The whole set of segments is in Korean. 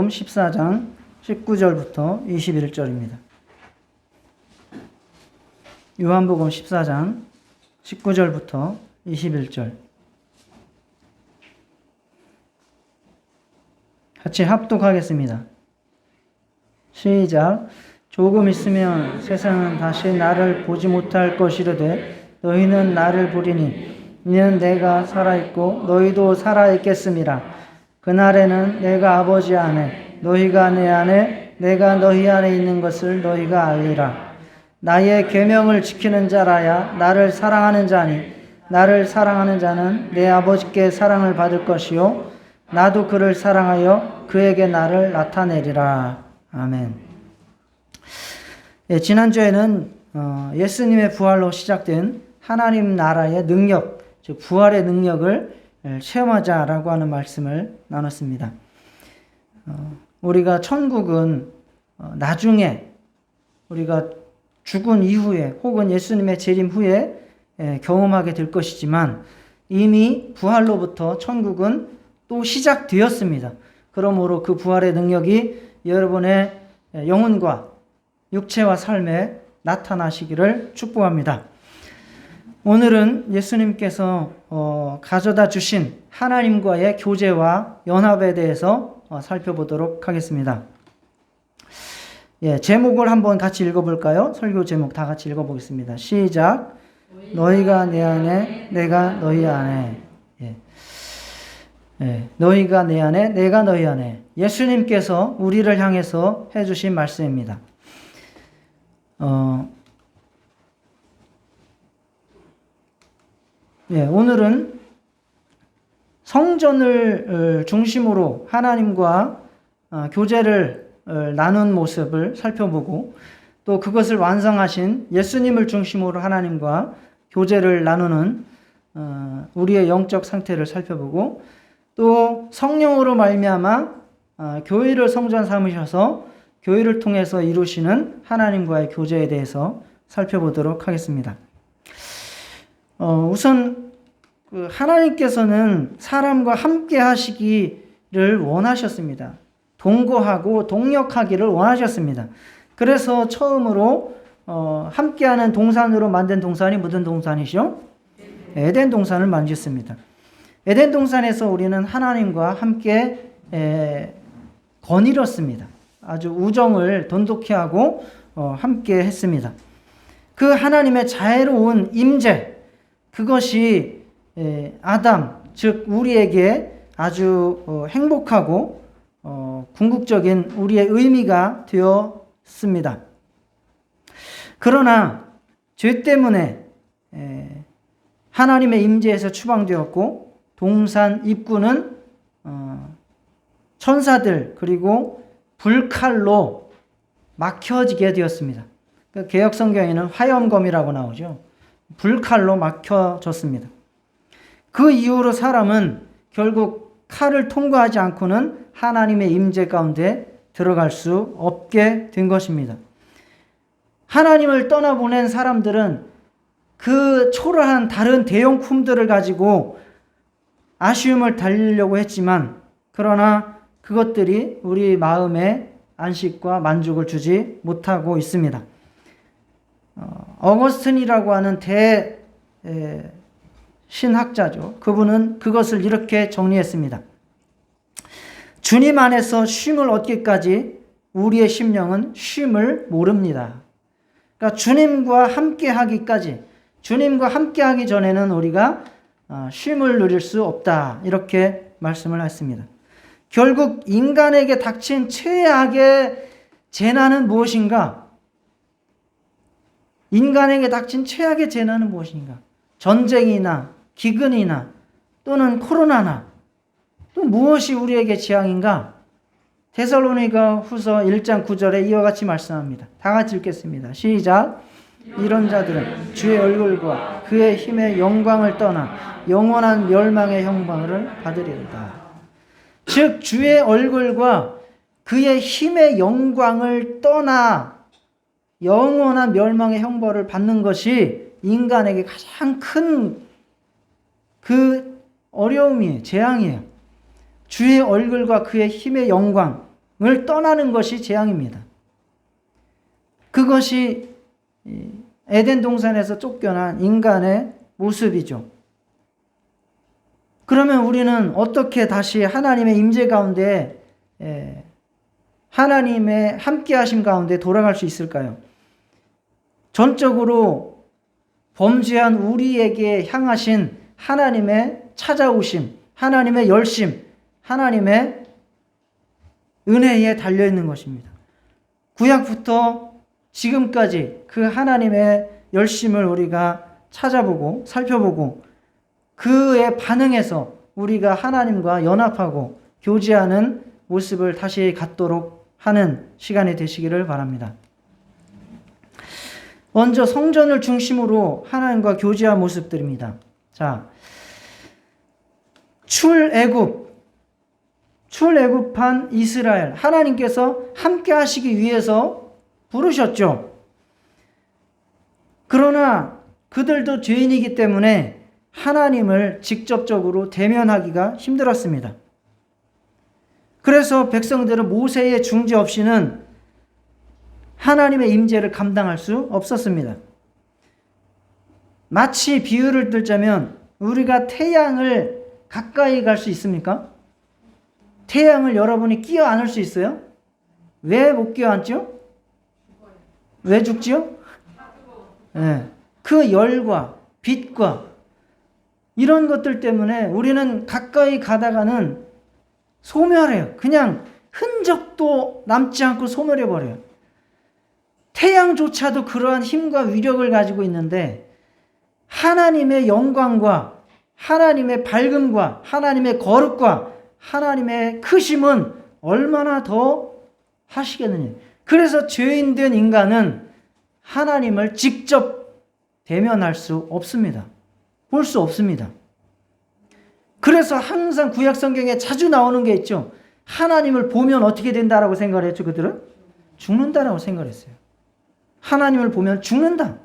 14장 19절부터 21절입니다. 요한복음 14장 19절부터 21절. 같이 합독하겠습니다. 시작. 조금 있으면 세상은 다시 나를 보지 못할 것이로되 너희는 나를 보리니 이는 내가 살아있고 너희도 살아있겠음이라. 그날에는 내가 아버지 안에 너희가 내 안에 내가 너희 안에 있는 것을 너희가 알리라. 나의 계명을 지키는 자라야 나를 사랑하는 자니 나를 사랑하는 자는 내 아버지께 사랑을 받을 것이요 나도 그를 사랑하여 그에게 나를 나타내리라. 아멘. 예, 지난주에는 예수님의 부활로 시작된 하나님 나라의 능력, 즉 부활의 능력을 체험하자라고 하는 말씀을 나눴습니다. 우리가 천국은 나중에 우리가 죽은 이후에 혹은 예수님의 재림 후에 경험하게 될 것이지만 이미 부활로부터 천국은 또 시작되었습니다. 그러므로 그 부활의 능력이 여러분의 영혼과 육체와 삶에 나타나시기를 축복합니다. 오늘은 예수님께서 가져다 주신 하나님과의 교제와 연합에 대해서 살펴보도록 하겠습니다. 예, 제목을 한번 같이 읽어볼까요? 설교 제목 다 같이 읽어보겠습니다. 시작. 너희가 내 안에 내가 너희 안에. 너희가 내 안에 내가 너희 안에. 예수님께서 우리를 향해서 해주신 말씀입니다. 오늘은 성전을 중심으로 하나님과 교제를 나눈 모습을 살펴보고 또 그것을 완성하신 예수님을 중심으로 하나님과 교제를 나누는 우리의 영적 상태를 살펴보고 또 성령으로 말미암아 교회를 성전 삼으셔서 교회를 통해서 이루시는 하나님과의 교제에 대해서 살펴보도록 하겠습니다. 우선 하나님께서는 사람과 함께 하시기를 원하셨습니다. 동거하고 동역하기를 원하셨습니다. 그래서 처음으로 함께하는 동산으로 만든 동산이 무슨 동산이죠? 에덴 동산을 만졌습니다. 에덴 동산에서 우리는 하나님과 함께 거닐었습니다. 아주 우정을 돈독히 하고 함께 했습니다. 그 하나님의 자애로운 임재, 그것이 아담, 즉 우리에게 아주 행복하고 궁극적인 우리의 의미가 되었습니다. 그러나 죄 때문에 하나님의 임재에서 추방되었고 동산 입구는 천사들 그리고 불칼로 막혀지게 되었습니다. 개역 성경에는 화염검이라고 나오죠. 불칼로 막혀졌습니다. 그 이후로 사람은 결국 칼을 통과하지 않고는 하나님의 임재 가운데 들어갈 수 없게 된 것입니다. 하나님을 떠나보낸 사람들은 그 초라한 다른 대형품들을 가지고 아쉬움을 달리려고 했지만 그러나 그것들이 우리 마음에 안식과 만족을 주지 못하고 있습니다. 어거스틴이라고 하는 신학자죠. 그분은 그것을 이렇게 정리했습니다. 주님 안에서 쉼을 얻기까지 우리의 심령은 쉼을 모릅니다. 그러니까 주님과 함께 하기까지, 주님과 함께 하기 전에는 우리가 쉼을 누릴 수 없다. 이렇게 말씀을 했습니다. 결국 인간에게 닥친 최악의 재난은 무엇인가? 인간에게 닥친 최악의 재난은 무엇인가? 전쟁이나 기근이나 또는 코로나나 또 무엇이 우리에게 재앙인가? 데살로니가 후서 1장 9절에 이와 같이 말씀합니다. 다 같이 읽겠습니다. 시작. 이런 자들은 주의 얼굴과 그의 힘의 영광을 떠나 영원한 멸망의 형벌을 받으리로다. 즉 주의 얼굴과 그의 힘의 영광을 떠나 영원한 멸망의 형벌을 받는 것이 인간에게 가장 큰 그 어려움이에요. 재앙이에요. 주의 얼굴과 그의 힘의 영광, 떠나는 것이 재앙입니다. 그것이 에덴 동산에서 쫓겨난 인간의 모습이죠. 그러면 우리는 어떻게 다시 하나님의 임재 가운데, 하나님의 함께하심 가운데 돌아갈 수 있을까요? 전적으로 범죄한 우리에게 향하신 하나님의 찾아오심, 하나님의 열심, 하나님의 은혜에 달려있는 것입니다. 구약부터 지금까지 그 하나님의 열심을 우리가 찾아보고 살펴보고 그에 반응해서 우리가 하나님과 연합하고 교제하는 모습을 다시 갖도록 하는 시간이 되시기를 바랍니다. 먼저 성전을 중심으로 하나님과 교제한 모습들입니다. 자, 출애굽한 이스라엘, 하나님께서 함께 하시기 위해서 부르셨죠. 그러나 그들도 죄인이기 때문에 하나님을 직접적으로 대면하기가 힘들었습니다. 그래서 백성들은 모세의 중재 없이는 하나님의 임재를 감당할 수 없었습니다. 마치 비유를 들자면 우리가 태양을 가까이 갈 수 있습니까? 태양을 여러분이 끼어 안을 수 있어요? 왜 못 끼어 안죠? 왜 죽지요? 네. 그 열과 빛과 이런 것들 때문에 우리는 가까이 가다가는 소멸해요. 그냥 흔적도 남지 않고 소멸해버려요. 태양조차도 그러한 힘과 위력을 가지고 있는데 하나님의 영광과 하나님의 밝음과 하나님의 거룩과 하나님의 크심은 얼마나 더 하시겠느냐. 그래서 죄인된 인간은 하나님을 직접 대면할 수 없습니다. 볼 수 없습니다. 그래서 항상 구약 성경에 자주 나오는 게 있죠. 하나님을 보면 어떻게 된다라고 생각을 했죠. 그들은 죽는다라고 생각을 했어요. 하나님을 보면 죽는다.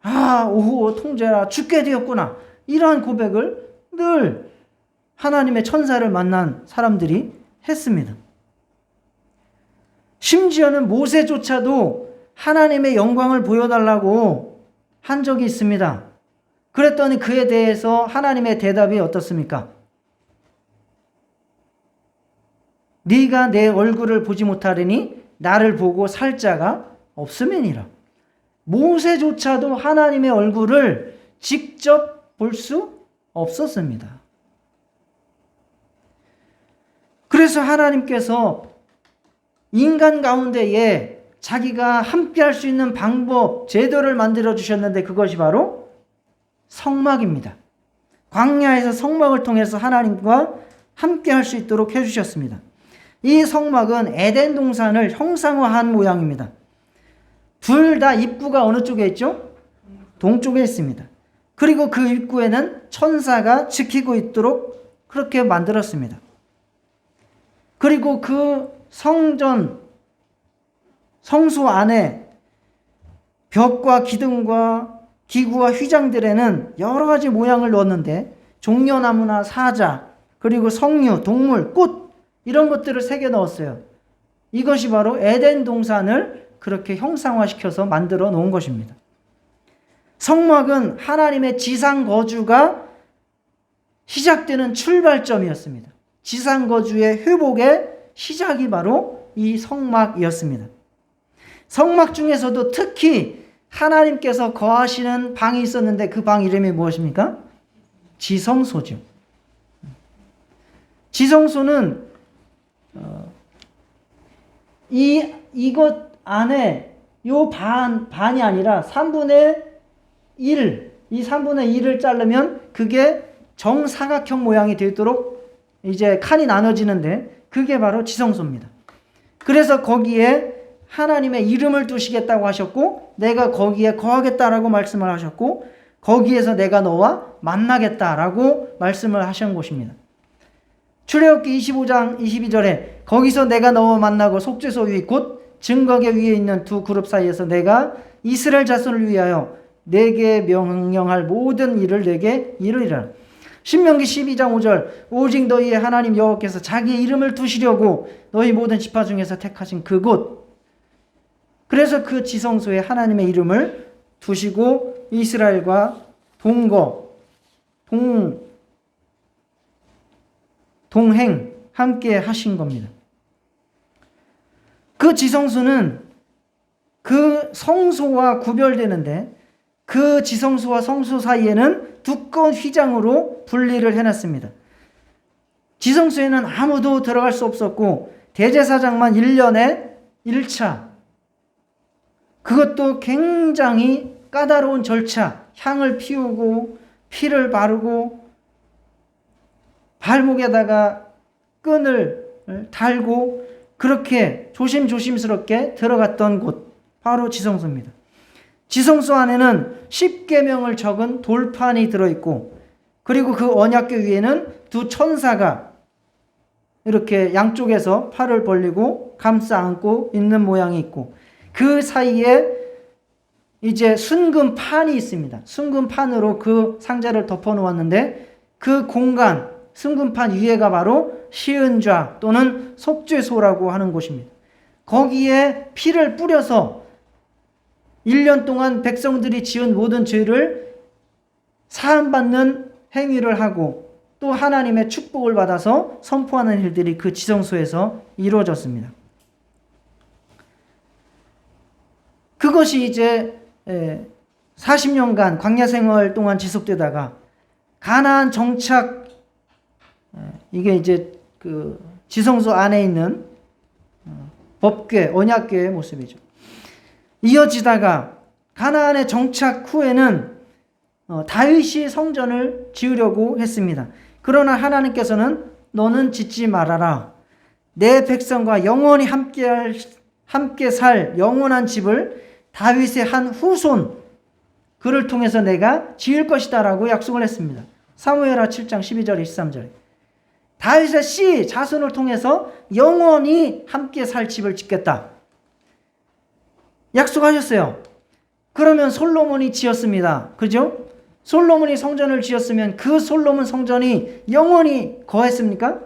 아, 오호 통제라 죽게 되었구나. 이러한 고백을 늘 하나님의 천사를 만난 사람들이 했습니다. 심지어는 모세조차도 하나님의 영광을 보여달라고 한 적이 있습니다. 그랬더니 그에 대해서 하나님의 대답이 어떻습니까? 네가 내 얼굴을 보지 못하리니 나를 보고 살 자가 없음이니라. 모세조차도 하나님의 얼굴을 직접 볼 수 없었습니다. 그래서 하나님께서 인간 가운데에 자기가 함께할 수 있는 방법, 제도를 만들어 주셨는데 그것이 바로 성막입니다. 광야에서 성막을 통해서 하나님과 함께할 수 있도록 해주셨습니다. 이 성막은 에덴 동산을 형상화한 모양입니다. 둘 다 입구가 어느 쪽에 있죠? 동쪽에 있습니다. 그리고 그 입구에는 천사가 지키고 있도록 그렇게 만들었습니다. 그리고 그 성소 안에 벽과 기둥과 기구와 휘장들에는 여러 가지 모양을 넣었는데 종려나무나 사자, 그리고 석류, 동물, 꽃 이런 것들을 새겨 넣었어요. 이것이 바로 에덴 동산을 그렇게 형상화시켜서 만들어 놓은 것입니다. 성막은 하나님의 지상 거주가 시작되는 출발점이었습니다. 지상 거주의 회복의 시작이 바로 이 성막이었습니다. 성막 중에서도 특히 하나님께서 거하시는 방이 있었는데 그 방 이름이 무엇입니까? 지성소죠. 지성소는 이것 안에 요 반이 아니라 3분의 1, 이 3분의 1을 자르면 그게 정사각형 모양이 되도록 이제 칸이 나눠지는데 그게 바로 지성소입니다. 그래서 거기에 하나님의 이름을 두시겠다고 하셨고 내가 거기에 거하겠다라고 말씀을 하셨고 거기에서 내가 너와 만나겠다라고 말씀을 하신 곳입니다. 출애굽기 25장 22절에 거기서 내가 너와 만나고 속죄소 위 곧 증거계 위에 있는 두 그룹 사이에서 내가 이스라엘 자손을 위하여 내게 명령할 모든 일을 내게 이루리라. 신명기 12장 5절 오직 너희의 하나님 여호와께서 자기의 이름을 두시려고 너희 모든 지파 중에서 택하신 그곳. 그래서 그 지성소에 하나님의 이름을 두시고 이스라엘과 동행 함께 하신 겁니다. 그 지성소는 그 성소와 구별되는데 그 지성소와 성소 사이에는 두꺼운 휘장으로 분리를 해놨습니다. 지성소에는 아무도 들어갈 수 없었고 대제사장만 1년에 1차, 그것도 굉장히 까다로운 절차, 향을 피우고 피를 바르고 발목에다가 끈을 달고 그렇게 조심스럽게 들어갔던 곳, 바로 지성소입니다. 지성소 안에는 10계명을 적은 돌판이 들어있고 그리고 그 언약궤 위에는 두 천사가 이렇게 양쪽에서 팔을 벌리고 감싸 안고 있는 모양이 있고 그 사이에 이제 순금판이 있습니다. 순금판으로 그 상자를 덮어 놓았는데 그 공간, 순금판 위에가 바로 시은좌 또는 속죄소라고 하는 곳입니다. 거기에 피를 뿌려서 1년 동안 백성들이 지은 모든 죄를 사함받는 행위를 하고 또 하나님의 축복을 받아서 선포하는 일들이 그 지성소에서 이루어졌습니다. 그것이 이제 40년간 광야 생활 동안 지속되다가 가나안 정착, 이게 이제 그 지성소 안에 있는 법궤, 언약궤의 모습이죠. 이어지다가 가나안에 정착 후에는 다윗이 성전을 지으려고 했습니다. 그러나 하나님께서는 너는 짓지 말아라. 내 백성과 영원히 함께 살 영원한 집을 다윗의 한 후손, 그를 통해서 내가 지을 것이다 라고 약속을 했습니다. 사무엘하 7장 12절 23절에 다윗의 씨 자손을 통해서 영원히 함께 살 집을 짓겠다 약속하셨어요. 그러면 솔로몬이 지었습니다. 그죠? 솔로몬이 성전을 지었으면 그 솔로몬 성전이 영원히 거했습니까?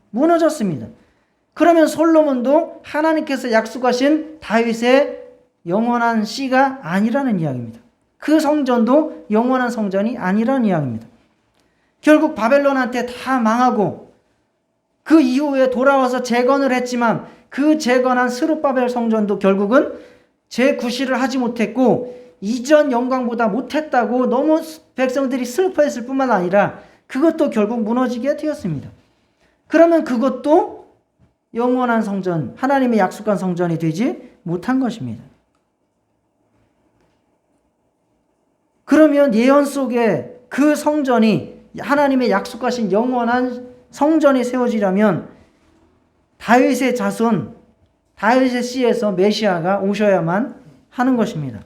무너졌습니다. 그러면 솔로몬도 하나님께서 약속하신 다윗의 영원한 씨가 아니라는 이야기입니다. 그 성전도 영원한 성전이 아니라는 이야기입니다. 결국 바벨론한테 다 망하고 그 이후에 돌아와서 재건을 했지만 그 재건한 스룹바벨 성전도 결국은 재구시를 하지 못했고 이전 영광보다 못했다고 너무 백성들이 슬퍼했을 뿐만 아니라 그것도 결국 무너지게 되었습니다. 그러면 그것도 영원한 성전, 하나님의 약속한 성전이 되지 못한 것입니다. 그러면 예언 속에 그 성전이 하나님의 약속하신 영원한 성전이 세워지려면 다윗의 자손, 다윗의 씨에서 메시아가 오셔야만 하는 것입니다.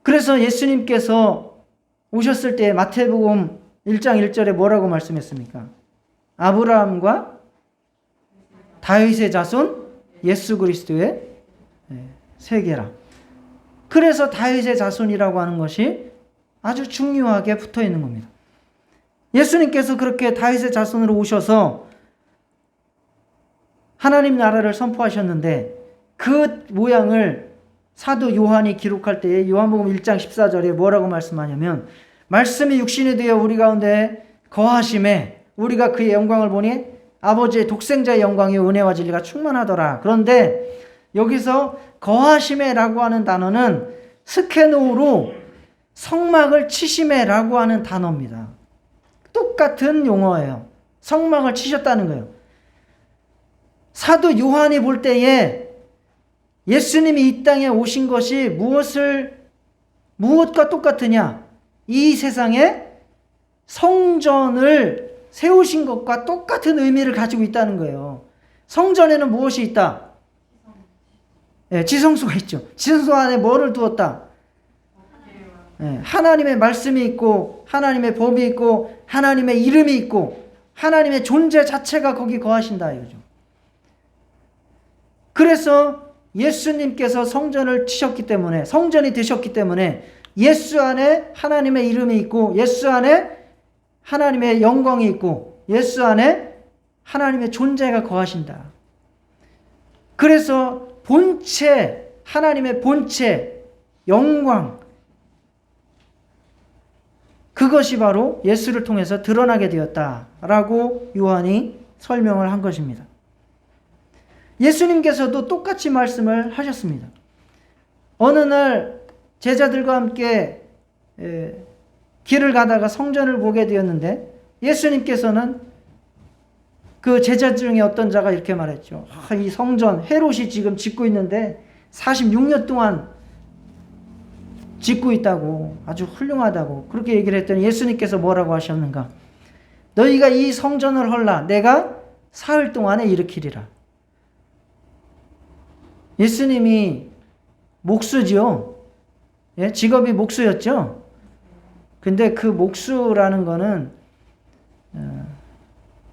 그래서 예수님께서 오셨을 때 마태복음 1장 1절에 뭐라고 말씀했습니까? 아브라함과 다윗의 자손 예수 그리스도의 세계라. 그래서 다윗의 자손이라고 하는 것이 아주 중요하게 붙어 있는 겁니다. 예수님께서 그렇게 다윗의 자손으로 오셔서 하나님 나라를 선포하셨는데 그 모양을 사도 요한이 기록할 때에 요한복음 1장 14절에 뭐라고 말씀하냐면 말씀이 육신이 되어 우리 가운데 거하심에 우리가 그의 영광을 보니 아버지의 독생자의 영광이 은혜와 진리가 충만하더라. 그런데 여기서 거하심에라고 하는 단어는 스케노우로 성막을 치심에라고 하는 단어입니다. 똑같은 용어예요. 성막을 치셨다는 거예요. 사도 요한이 볼 때에 예수님이 이 땅에 오신 것이 무엇과 똑같으냐? 이 세상에 성전을 세우신 것과 똑같은 의미를 가지고 있다는 거예요. 성전에는 무엇이 있다? 지성소가 있죠. 지성소 안에 뭐를 두었다? 하나님의 말씀이 있고 하나님의 법이 있고 하나님의 이름이 있고 하나님의 존재 자체가 거기 거하신다 이거죠. 그래서 예수님께서 성전을 치셨기 때문에 성전이 되셨기 때문에 예수 안에 하나님의 이름이 있고 예수 안에 하나님의 영광이 있고 예수 안에 하나님의 존재가 거하신다. 그래서 본체, 하나님의 본체, 영광, 그것이 바로 예수를 통해서 드러나게 되었다라고 요한이 설명을 한 것입니다. 예수님께서도 똑같이 말씀을 하셨습니다. 어느 날 제자들과 함께 길을 가다가 성전을 보게 되었는데 예수님께서는 그 제자 중에 어떤 자가 이렇게 말했죠. 이 성전 헤롯이 지금 짓고 있는데 46년 동안 짓고 있다고, 아주 훌륭하다고 그렇게 얘기를 했더니 예수님께서 뭐라고 하셨는가? 너희가 이 성전을 헐라 내가 사흘 동안에 일으키리라. 예수님이 목수죠. 예? 직업이 목수였죠. 근데 그 목수라는 거는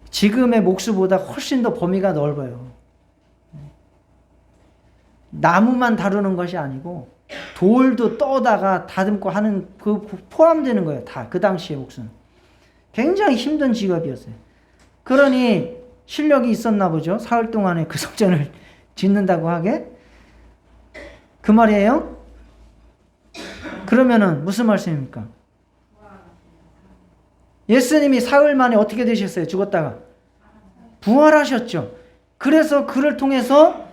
지금의 목수보다 훨씬 더 범위가 넓어요. 나무만 다루는 것이 아니고 돌도 떠다가 다듬고 하는 그 포함되는 거예요. 다 그 당시의 목수는. 굉장히 힘든 직업이었어요. 그러니 실력이 있었나 보죠. 사흘 동안에 그 성전을 짓는다고 하게. 그 말이에요? 그러면은 무슨 말씀입니까? 예수님이 사흘 만에 어떻게 되셨어요? 죽었다가 부활하셨죠. 그래서 그를 통해서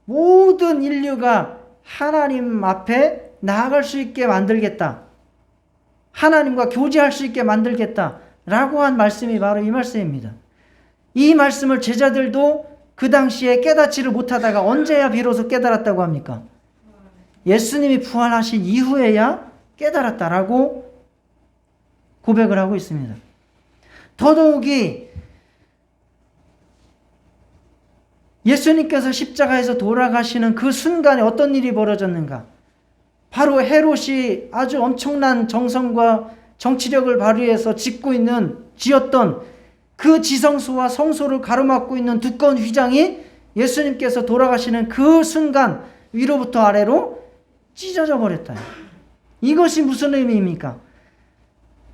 모든 인류가 하나님 앞에 나아갈 수 있게 만들겠다. 하나님과 교제할 수 있게 만들겠다. 라고 한 말씀이 바로 이 말씀입니다. 이 말씀을 제자들도 그 당시에 깨닫지를 못하다가 언제야 비로소 깨달았다고 합니까? 예수님이 부활하신 이후에야 깨달았다라고 고백을 하고 있습니다. 더더욱이 예수님께서 십자가에서 돌아가시는 그 순간에 어떤 일이 벌어졌는가? 바로 헤롯이 아주 엄청난 정성과 정치력을 발휘해서 지었던 그 지성소와 성소를 가로막고 있는 두꺼운 휘장이 예수님께서 돌아가시는 그 순간 위로부터 아래로 찢어져 버렸다. 이것이 무슨 의미입니까?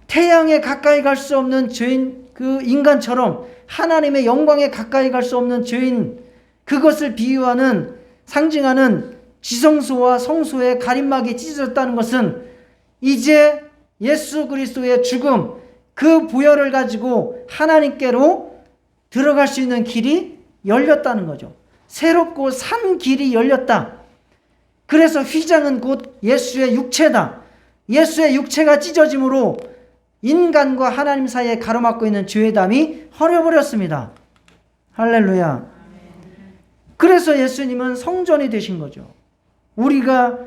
태양에 가까이 갈 수 없는 죄인, 그 인간처럼 하나님의 영광에 가까이 갈 수 없는 죄인, 그것을 비유하는, 상징하는 지성소와 성소의 가림막이 찢어졌다는 것은 이제 예수 그리스도의 죽음, 그 보혈을 가지고 하나님께로 들어갈 수 있는 길이 열렸다는 거죠. 새롭고 산 길이 열렸다. 그래서 휘장은 곧 예수의 육체다. 예수의 육체가 찢어짐으로 인간과 하나님 사이에 가로막고 있는 죄담이 허려버렸습니다. 할렐루야. 그래서 예수님은 성전이 되신 거죠. 우리가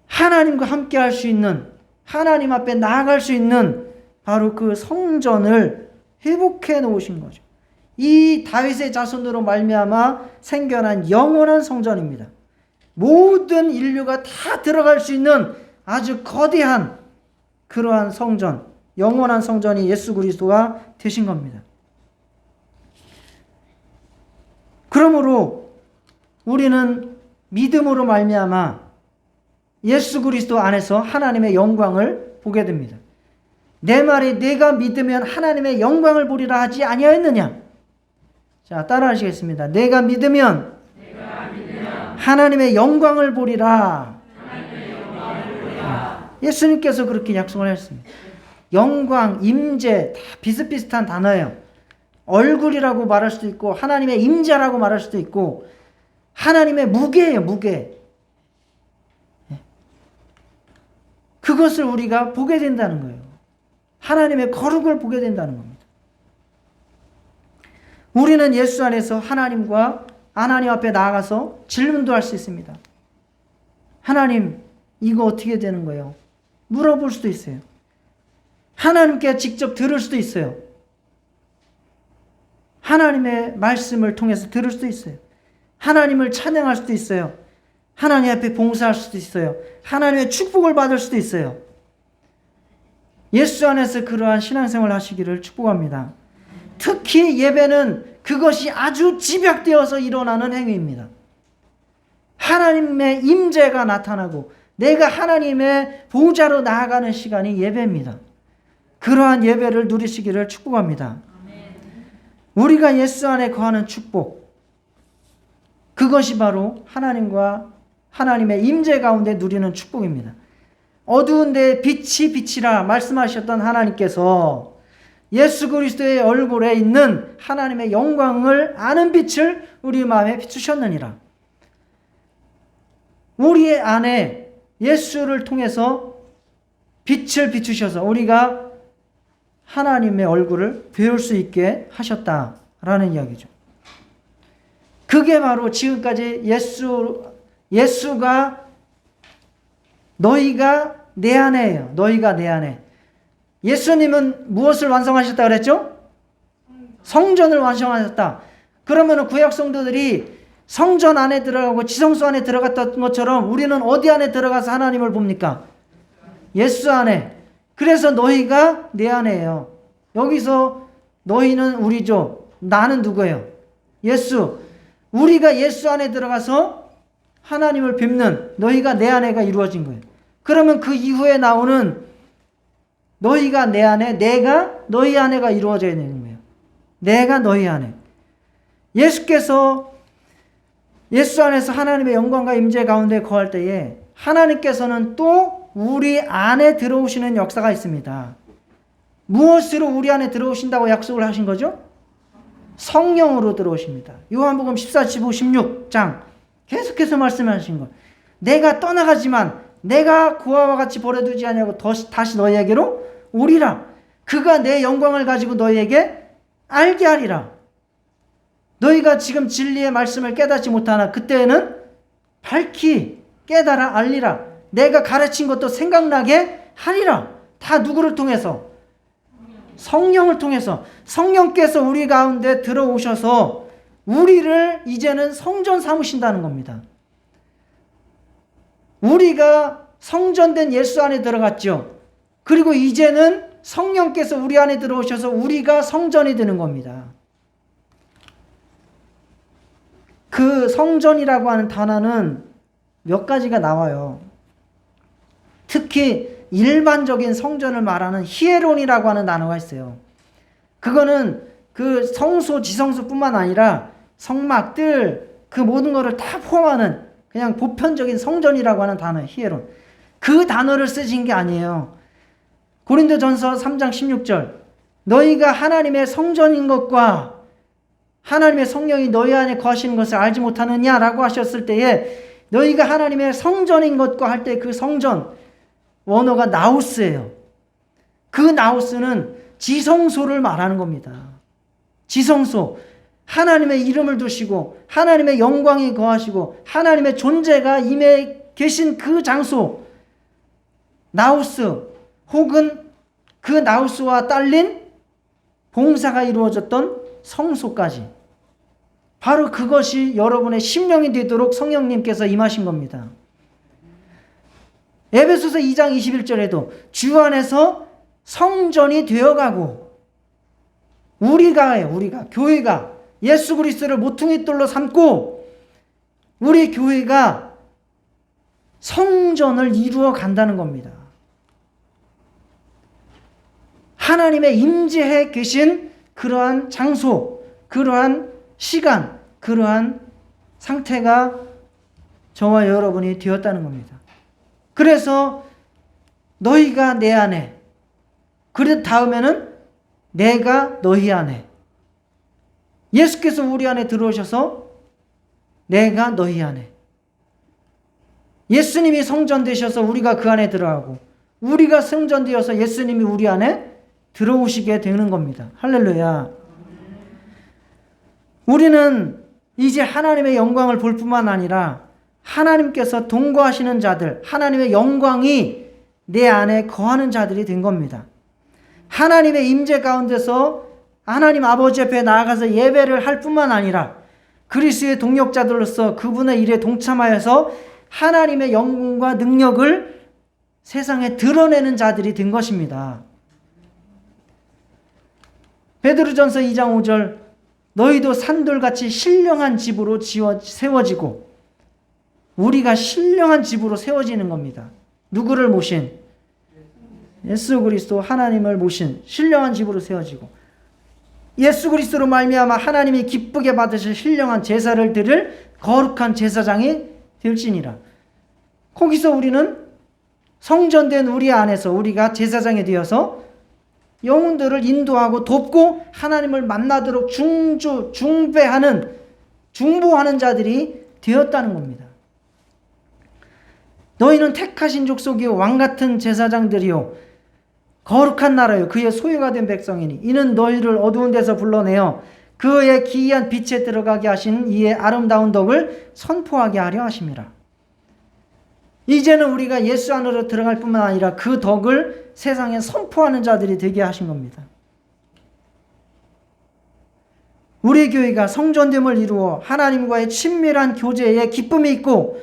하나님과 함께 할 수 있는, 하나님 앞에 나아갈 수 있는 바로 그 성전을 회복해 놓으신 거죠. 이 다윗의 자손으로 말미암아 생겨난 영원한 성전입니다. 모든 인류가 다 들어갈 수 있는 아주 거대한 그러한 성전, 영원한 성전이 예수 그리스도가 되신 겁니다. 그러므로 우리는 믿음으로 말미암아 예수 그리스도 안에서 하나님의 영광을 보게 됩니다. 내 말이 내가 믿으면 하나님의 영광을 보리라 하지 아니하였느냐? 자, 따라하시겠습니다. 내가 믿으면 하나님의 영광을 보리라. 예수님께서 그렇게 약속을 했습니다. 영광, 임재 다 비슷비슷한 단어예요. 얼굴이라고 말할 수도 있고 하나님의 임재라고 말할 수도 있고 하나님의 무게예요. 무게. 그것을 우리가 보게 된다는 거예요. 하나님의 거룩을 보게 된다는 겁니다. 우리는 예수 안에서 하나님 앞에 나아가서 질문도 할 수 있습니다. 하나님, 이거 어떻게 되는 거예요? 물어볼 수도 있어요. 하나님께 직접 들을 수도 있어요. 하나님의 말씀을 통해서 들을 수도 있어요. 하나님을 찬양할 수도 있어요. 하나님 앞에 봉사할 수도 있어요. 하나님의 축복을 받을 수도 있어요. 예수 안에서 그러한 신앙생활을 하시기를 축복합니다. 특히 예배는 그것이 아주 집약되어서 일어나는 행위입니다. 하나님의 임재가 나타나고 내가 하나님의 보좌로 나아가는 시간이 예배입니다. 그러한 예배를 누리시기를 축복합니다. 우리가 예수 안에 거하는 축복, 그것이 바로 하나님과 하나님의 임재 가운데 누리는 축복입니다. 어두운 데에 빛이 빛이라 말씀하셨던 하나님께서 예수 그리스도의 얼굴에 있는 하나님의 영광을 아는 빛을 우리 마음에 비추셨느니라. 우리 안에 예수를 통해서 빛을 비추셔서 우리가 하나님의 얼굴을 배울 수 있게 하셨다라는 이야기죠. 그게 바로 지금까지 예수가 너희가 내 안에예요. 너희가 내 안에. 예수님은 무엇을 완성하셨다 그랬죠? 성전을 완성하셨다. 그러면 구약 성도들이 성전 안에 들어가고 지성소 안에 들어갔던 것처럼 우리는 어디 안에 들어가서 하나님을 봅니까? 예수 안에. 그래서 너희가 내 안에예요. 여기서 너희는 우리죠. 나는 누구예요? 예수. 우리가 예수 안에 들어가서 하나님을 뵙는 너희가 내 안에가 이루어진 거예요. 그러면 그 이후에 나오는 너희가 내 안에, 내가 너희 안에가 이루어져야 되는 거예요. 내가 너희 안에. 예수께서 예수 안에서 하나님의 영광과 임재 가운데 거할 때에 하나님께서는 또 우리 안에 들어오시는 역사가 있습니다. 무엇으로 우리 안에 들어오신다고 약속을 하신 거죠? 성령으로 들어오십니다. 요한복음 14, 15, 16장 계속해서 말씀하신 것. 내가 떠나가지만 내가 그와 같이 버려두지 아니하고 다시 너희에게로 오리라. 그가 내 영광을 가지고 너희에게 알게 하리라. 너희가 지금 진리의 말씀을 깨닫지 못하나 그때에는 밝히 깨달아 알리라. 내가 가르친 것도 생각나게 하리라. 다 누구를 통해서? 성령을 통해서. 성령께서 우리 가운데 들어오셔서 우리를 이제는 성전 삼으신다는 겁니다. 우리가 성전된 예수 안에 들어갔죠. 그리고 이제는 성령께서 우리 안에 들어오셔서 우리가 성전이 되는 겁니다. 그 성전이라고 하는 단어는 몇 가지가 나와요. 특히 일반적인 성전을 말하는 히에론이라고 하는 단어가 있어요. 그거는 그 성소, 지성소뿐만 아니라 성막, 뜰, 그 모든 것을 다 포함하는 그냥 보편적인 성전이라고 하는 단어, 히에론. 그 단어를 쓰신 게 아니에요. 고린도전서 3장 16절. 너희가 하나님의 성전인 것과 하나님의 성령이 너희 안에 거하시는 것을 알지 못하느냐라고 하셨을 때에 너희가 하나님의 성전인 것과 할 때 그 성전, 원어가 나우스예요. 그 나우스는 지성소를 말하는 겁니다. 지성소. 하나님의 이름을 두시고 하나님의 영광이 거하시고 하나님의 존재가 임해 계신 그 장소. 나우스 혹은 그 나우스와 딸린 봉사가 이루어졌던 성소까지. 바로 그것이 여러분의 심령이 되도록 성령님께서 임하신 겁니다. 에베소서 2장 21절에도 주 안에서 성전이 되어가고 우리가 교회가 예수 그리스도를 모퉁이 돌로 삼고 우리 교회가 성전을 이루어 간다는 겁니다. 하나님의 임재해 계신 그러한 장소, 그러한 시간, 그러한 상태가 저와 여러분이 되었다는 겁니다. 그래서 너희가 내 안에, 그 다음에는 내가 너희 안에. 예수께서 우리 안에 들어오셔서 내가 너희 안에. 예수님이 성전 되셔서 우리가 그 안에 들어가고 우리가 성전 되어서 예수님이 우리 안에 들어오시게 되는 겁니다. 할렐루야. 우리는 이제 하나님의 영광을 볼 뿐만 아니라 하나님께서 동거하시는 자들, 하나님의 영광이 내 안에 거하는 자들이 된 겁니다. 하나님의 임재 가운데서 하나님 아버지 앞에 나아가서 예배를 할 뿐만 아니라 그리스도의 동역자들로서 그분의 일에 동참하여서 하나님의 영광과 능력을 세상에 드러내는 자들이 된 것입니다. 베드로전서 2장 5절 너희도 산돌같이 신령한 집으로 세워지고 우리가 신령한 집으로 세워지는 겁니다. 누구를 모신? 예수 그리스도 하나님을 모신 신령한 집으로 세워지고, 예수 그리스도로 말미암아 하나님이 기쁘게 받으실 신령한 제사를 드릴 거룩한 제사장이 될지니라. 거기서 우리는 성전된 우리 안에서 우리가 제사장이 되어서 영혼들을 인도하고 돕고 하나님을 만나도록 중보하는 자들이 되었다는 겁니다. 너희는 택하신 족속이요 왕같은 제사장들이요 거룩한 나라요 그의 소유가 된 백성이니 이는 너희를 어두운 데서 불러내어 그의 기이한 빛에 들어가게 하신 이의 아름다운 덕을 선포하게 하려 하심이라. 이제는 우리가 예수 안으로 들어갈 뿐만 아니라 그 덕을 세상에 선포하는 자들이 되게 하신 겁니다. 우리 교회가 성전됨을 이루어 하나님과의 친밀한 교제에 기쁨이 있고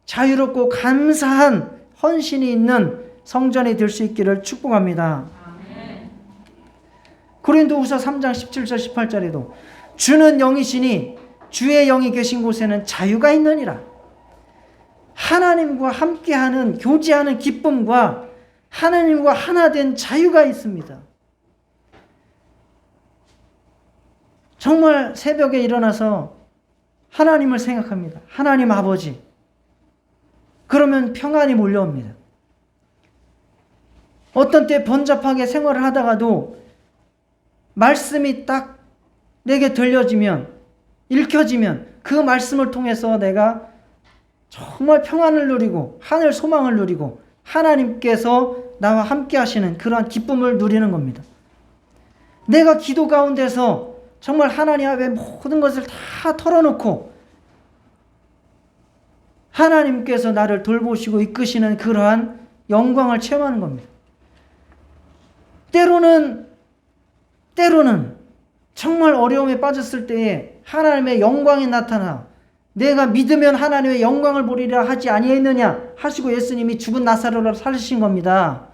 자유롭고 감사한 헌신이 있는 성전이 될 수 있기를 축복합니다. 고린도후서 3장 17절 18절에도 주는 영이시니 주의 영이 계신 곳에는 자유가 있느니라. 하나님과 함께하는 교제하는 기쁨과 하나님과 하나 된 자유가 있습니다. 정말 새벽에 일어나서 하나님을 생각합니다. 하나님 아버지. 그러면 평안이 몰려옵니다. 어떤 때 번잡하게 생활을 하다가도 말씀이 딱 내게 들려지면, 읽혀지면 그 말씀을 통해서 내가 정말 평안을 누리고 하늘 소망을 누리고 하나님께서 나와 함께 하시는 그러한 기쁨을 누리는 겁니다. 내가 기도 가운데서 정말 하나님 앞에 모든 것을 다 털어놓고 하나님께서 나를 돌보시고 이끄시는 그러한 영광을 체험하는 겁니다. 때로는 정말 어려움에 빠졌을 때에 하나님의 영광이 나타나 내가 믿으면 하나님의 영광을 보리라 하지 아니했느냐 하시고 예수님이 죽은 나사로를 살리신 겁니다.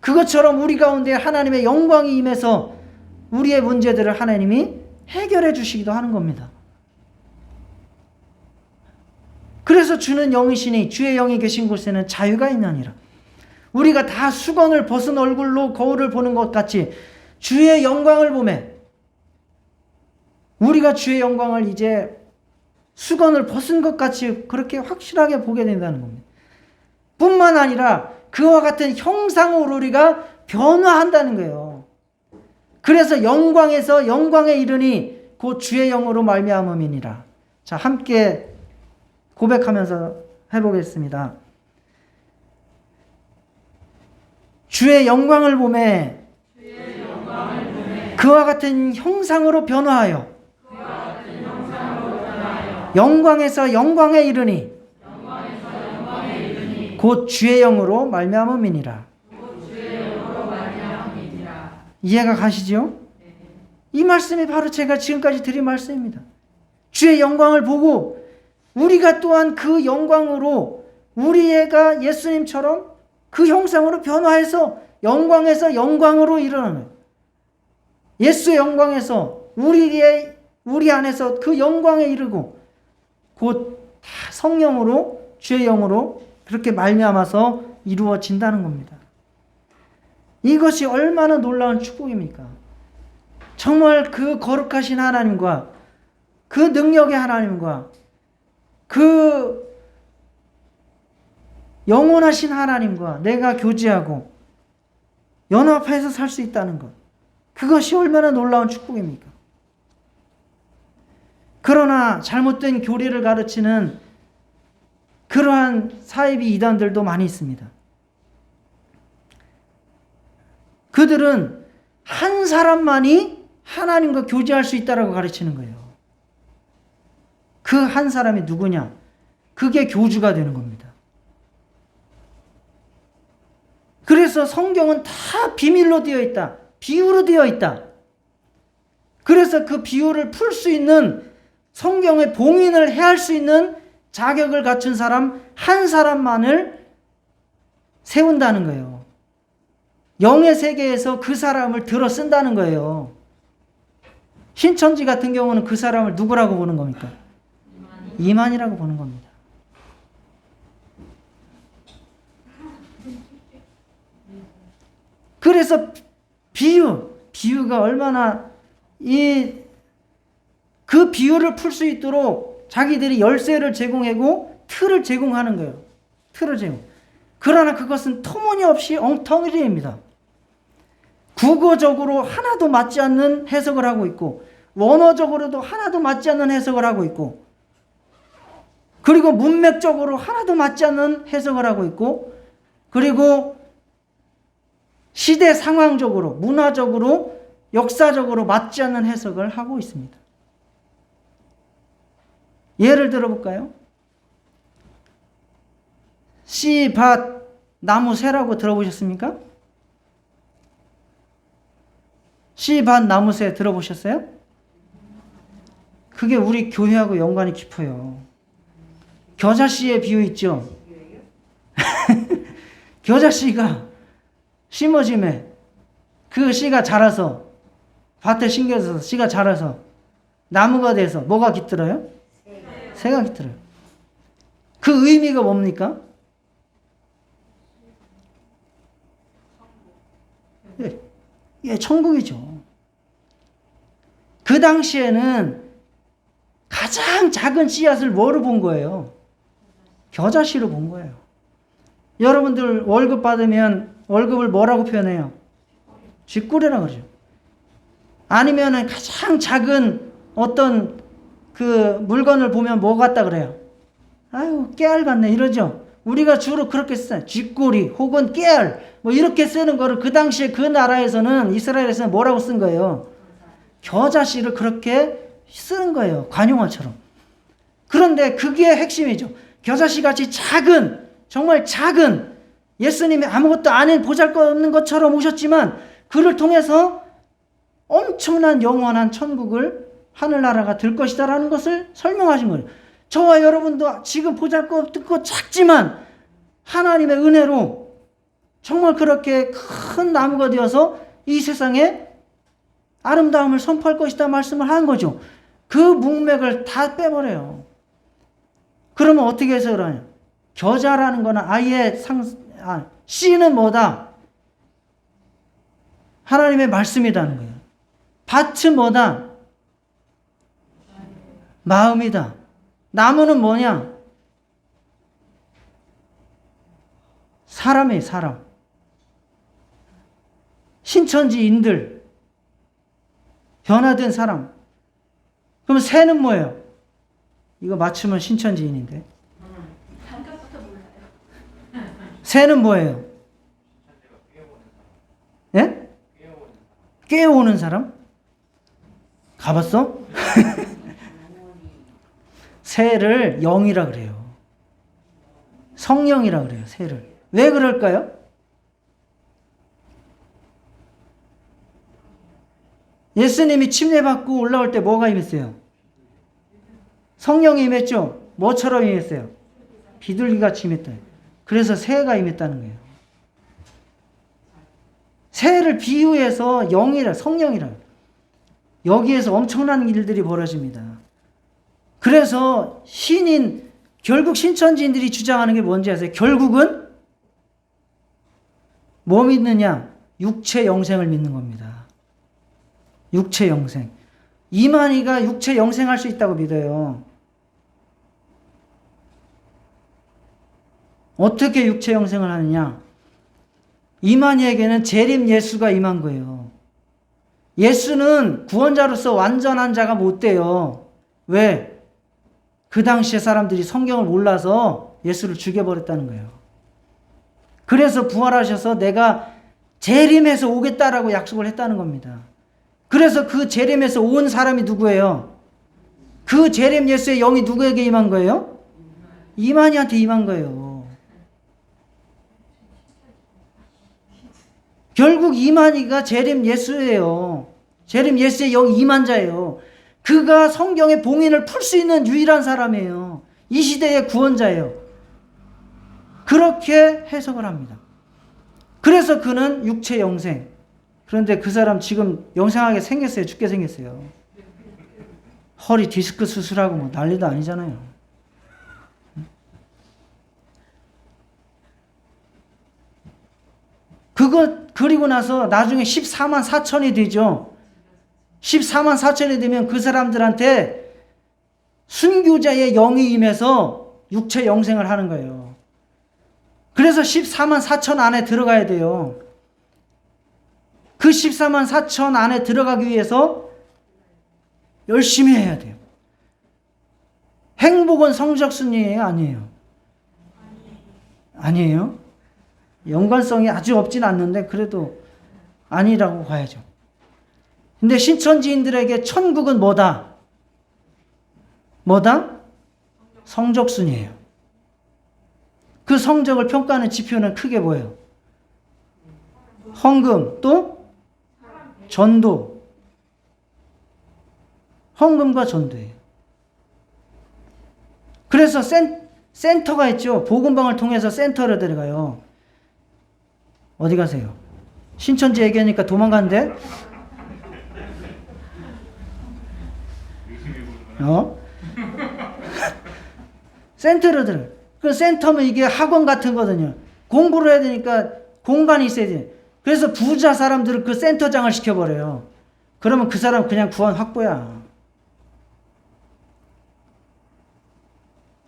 그것처럼 우리 가운데 하나님의 영광이 임해서 우리의 문제들을 하나님이 해결해 주시기도 하는 겁니다. 그래서 주는 영이시니 주의 영이 계신 곳에는 자유가 있느니라. 우리가 다 수건을 벗은 얼굴로 거울을 보는 것 같이 주의 영광을 보매 우리가 주의 영광을 이제 수건을 벗은 것 같이 그렇게 확실하게 보게 된다는 겁니다. 뿐만 아니라 그와 같은 형상으로 우리가 변화한다는 거예요. 그래서 영광에서 영광에 이르니 곧 주의 영으로 말미암음이니라. 자, 함께 고백하면서 해보겠습니다. 주의 영광을 보매 그와 같은 형상으로 변화하여 영광에서 영광에 이르니 곧 주의 영으로 말미암음이니라. 이해가 가시죠? 이 말씀이 바로 제가 지금까지 드린 말씀입니다. 주의 영광을 보고 우리가 또한 그 영광으로 우리가 예수님처럼 그 형상으로 변화해서 영광에서 영광으로 일어나는 예수의 영광에서 우리 안에서 그 영광에 이르고 곧 성령으로 주의 영으로 그렇게 말미암아서 이루어진다는 겁니다. 이것이 얼마나 놀라운 축복입니까? 정말 그 거룩하신 하나님과 그 능력의 하나님과 그 영원하신 하나님과 내가 교제하고 연합해서 살 수 있다는 것. 그것이 얼마나 놀라운 축복입니까? 그러나 잘못된 교리를 가르치는 그러한 사이비 이단들도 많이 있습니다. 그들은 한 사람만이 하나님과 교제할 수 있다라고 가르치는 거예요. 그 한 사람이 누구냐? 그게 교주가 되는 겁니다. 그래서 성경은 다 비밀로 되어 있다. 비유로 되어 있다. 그래서 그 비유를 풀 수 있는 성경의 봉인을 해할 수 있는 자격을 갖춘 사람 한 사람만을 세운다는 거예요. 영의 세계에서 그 사람을 들어 쓴다는 거예요. 신천지 같은 경우는 그 사람을 누구라고 보는 겁니까? 이만이라고 보는 겁니다. 그래서 비유가 얼마나 그 비유를 풀 수 있도록 자기들이 열쇠를 제공하고 틀을 제공하는 거예요. 틀을 제공. 그러나 그것은 터무니없이 엉터리입니다. 국어적으로 하나도 맞지 않는 해석을 하고 있고, 원어적으로도 하나도 맞지 않는 해석을 하고 있고, 그리고 문맥적으로 하나도 맞지 않는 해석을 하고 있고, 그리고 시대 상황적으로, 문화적으로, 역사적으로 맞지 않는 해석을 하고 있습니다. 예를 들어볼까요? 씨, 밭, 나무, 새라고 들어보셨습니까? 씨, 밭, 나무, 새 들어보셨어요? 그게 우리 교회하고 연관이 깊어요. 겨자씨의 비유 있죠? 겨자씨가 심어짐에 그 씨가 자라서 밭에 심겨져서 씨가 자라서 나무가 돼서 뭐가 깃들어요? 새가 깃들어요. 그 의미가 뭡니까? 예, 천국이죠. 그 당시에는 가장 작은 씨앗을 뭐로 본 거예요? 겨자씨로 본 거예요. 여러분들 월급 받으면 월급을 뭐라고 표현해요? 쥐꼬리라고 그러죠. 아니면은 가장 작은 어떤 그 물건을 보면 뭐 같다 그래요? 아유, 깨알 같네 이러죠. 우리가 주로 그렇게 써요. 쥐꼬리 혹은 깨알 뭐 이렇게 쓰는 거를 그 당시에 그 나라에서는, 이스라엘에서는 뭐라고 쓴 거예요? 겨자씨를 그렇게 쓰는 거예요. 관용어처럼. 그런데 그게 핵심이죠. 겨자씨 같이 작은, 정말 작은, 예수님이 아무것도 아닌 보잘것없는 것처럼 오셨지만 그를 통해서 엄청난 영원한 천국을, 하늘나라가 될 것이다라는 것을 설명하신 거예요. 저와 여러분도 지금 보잘것없고 작지만 하나님의 은혜로 정말 그렇게 큰 나무가 되어서 이 세상에 아름다움을 선포할 것이다 말씀을 한 거죠. 그 문맥을 다 빼버려요. 그러면 어떻게 해석을 하냐? 겨자라는 거는 아예 씨는 뭐다? 하나님의 말씀이라는 거예요. 밭은 뭐다? 마음이다. 나무는 뭐냐? 사람이에요, 사람. 신천지인들, 변화된 사람. 그럼 새는 뭐예요? 이거 맞추면 신천지인인데. 새는 뭐예요? 예? 깨어오는 사람? 가봤어? 새를 영이라 그래요. 성령이라 그래요, 새를. 왜 그럴까요? 예수님이 침례받고 올라올 때 뭐가 임했어요? 성령이 임했죠? 뭐처럼 임했어요? 비둘기같이 임했다. 그래서 새가 임했다는 거예요. 새를 비유해서 영이라, 성령이라. 여기에서 엄청난 일들이 벌어집니다. 그래서 결국 신천지인들이 주장하는 게 뭔지 아세요? 결국은 뭐 믿느냐? 육체 영생을 믿는 겁니다. 육체 영생. 이만희가 육체 영생할 수 있다고 믿어요. 어떻게 육체 영생을 하느냐? 이만희에게는 재림 예수가 임한 거예요. 예수는 구원자로서 완전한 자가 못 돼요. 왜? 그 당시에 사람들이 성경을 몰라서 예수를 죽여버렸다는 거예요. 그래서 부활하셔서 내가 재림해서 오겠다라고 약속을 했다는 겁니다. 그래서 그 재림에서 온 사람이 누구예요? 그 재림 예수의 영이 누구에게 임한 거예요? 이만희한테 임한 거예요. 결국 이만희가 재림 예수예요. 재림 예수의 영이 임한 자예요. 그가 성경의 봉인을 풀 수 있는 유일한 사람이에요. 이 시대의 구원자예요. 그렇게 해석을 합니다. 그래서 그는 육체 영생. 그런데 그 사람 지금 영생하게 생겼어요? 죽게 생겼어요? 허리 디스크 수술하고 뭐 난리도 아니잖아요. 그리고 나서 나중에 14만 4천이 되죠. 14만 4천이 되면 그 사람들한테 순교자의 영이 임해서 육체 영생을 하는 거예요. 그래서 14만 4천 안에 들어가야 돼요. 그 14만 4천 안에 들어가기 위해서 열심히 해야 돼요. 행복은 성적 순위예요? 아니에요? 아니에요? 연관성이 아주 없진 않는데 그래도 아니라고 봐야죠. 근데 신천지인들에게 천국은 뭐다? 뭐다? 성적 순위예요. 그 성적을 평가하는 지표는 크게 뭐예요? 헌금, 또 전도. 헌금과 전도예요. 그래서 센터가 있죠. 복음방을 통해서 센터를 들어가요. 어디 가세요? 신천지 얘기하니까 도망가는데? 센터를 들어가요. 그 센터면 이게 학원 같은 거거든요. 공부를 해야 되니까 공간이 있어야 돼요. 그래서 부자 사람들을 그 센터장을 시켜버려요. 그러면 그 사람 그냥 구원 확보야.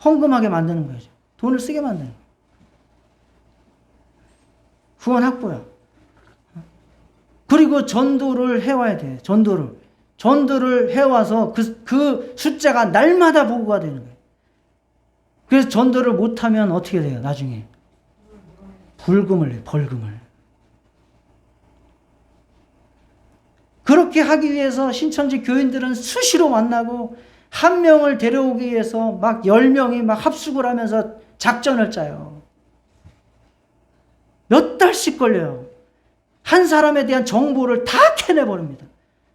헌금하게 만드는 거죠. 돈을 쓰게 만드는 거예요. 구원 확보야. 그리고 전도를 해와야 돼. 전도를 해와서 그 숫자가 날마다 보고가 되는 거예요. 그래서 전도를 못하면 어떻게 돼요? 나중에 벌금을 내요. 벌금을. 그렇게 하기 위해서 신천지 교인들은 수시로 만나고 한 명을 데려오기 위해서 막 10명이 막 합숙을 하면서 작전을 짜요. 몇 달씩 걸려요. 한 사람에 대한 정보를 다 캐내버립니다.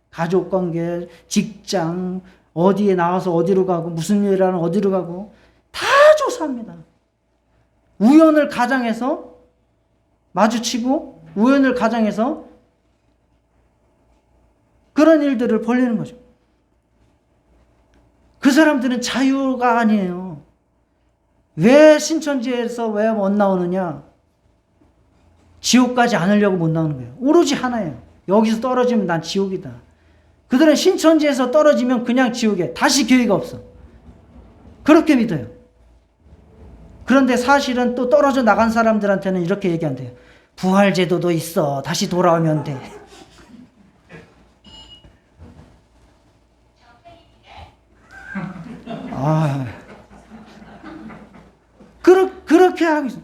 가족관계, 직장, 어디에 나와서 어디로 가고 무슨 일을 하는 어디로 가고 다 조사합니다. 우연을 가장해서 마주치고 우연을 가장해서 그런 일들을 벌리는 거죠. 그 사람들은 자유가 아니에요. 왜 신천지에서 왜 못 나오느냐? 지옥 가지 않으려고 못 나오는 거예요. 오로지 하나예요. 여기서 떨어지면 난 지옥이다. 그들은 신천지에서 떨어지면 그냥 지옥에 다시 기회가 없어. 그렇게 믿어요. 그런데 사실은 또 떨어져 나간 사람들한테는 이렇게 얘기한대요. 부활제도도 있어. 다시 돌아오면 돼. 그렇게 하고 있어요.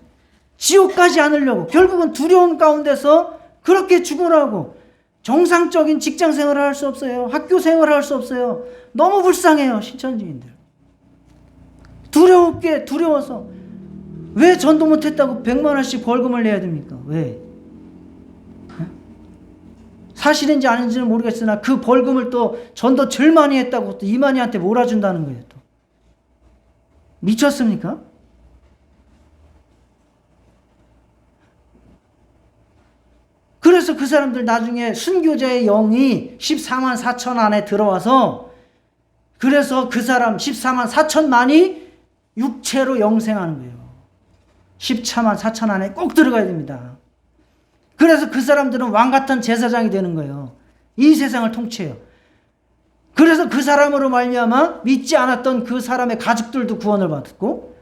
지옥 가지 않으려고. 결국은 두려움 가운데서 그렇게 죽으라고. 정상적인 직장 생활을 할 수 없어요. 학교 생활을 할 수 없어요. 너무 불쌍해요. 신천지인들. 두려워서. 왜 전도 못했다고 100만 원씩 벌금을 내야 됩니까? 왜? 사실인지 아닌지는 모르겠으나 그 벌금을 또 전도 제일 많이 했다고 또 이만희한테 몰아준다는 거예요. 또. 미쳤습니까? 그래서 그 사람들 나중에 순교자의 영이 14만 4천 안에 들어와서 그래서 그 사람 14만 4천만이 육체로 영생하는 거예요. 14만 4천 안에 꼭 들어가야 됩니다. 그래서 그 사람들은 왕 같은 제사장이 되는 거예요. 이 세상을 통치해요. 그래서 그 사람으로 말미암아 믿지 않았던 그 사람의 가족들도 구원을 받고